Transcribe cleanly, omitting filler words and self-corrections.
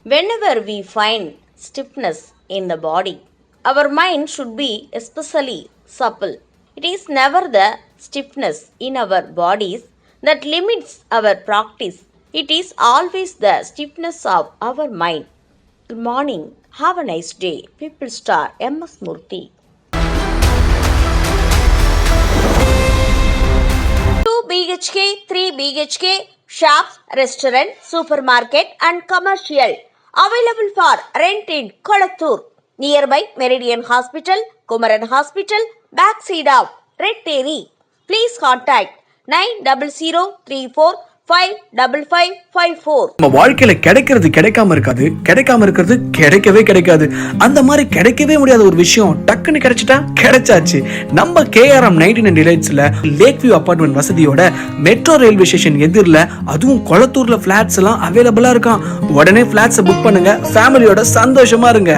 Whenever we find stiffness in the body, our mind should be especially supple. It is never the stiffness in our bodies that limits our practice. It is always the stiffness of our mind. Good morning. Have a nice day. People star MS Murthy. 2 BHK, 3 BHK, shops, restaurant, supermarket and commercial available for rent in Kolattur, nearby Meridian Hospital, Kumaran Hospital, backside of Red Terry. Please contact 9034555554. நம்ம வாழ்க்கையில கிடைக்கிறது கிடைக்காம இருக்காது, கிடைக்காம இருக்கிறது கிடைக்கவே கிடைக்காது. அந்த மாதிரி கிடைக்கவே முடியாத ஒரு விஷயம் டக்குன்னு கிடைச்சிட்டா கிடைச்சாச்சு. நம்ம KRM 99 டிலைட்ஸ்ல லேக் வியூ அபார்ட்மெண்ட் வசதியோட மெட்ரோ ரயில்வே ஸ்டேஷன் எதிரில், அதுவும் கொளத்தூர்ல பிளாட்ஸ் எல்லாம் அவைலபிளா இருக்கான். உடனே பிளாட்ஸ் புக் பண்ணுங்க, ஃபேமிலியோட சந்தோஷமா இருங்க.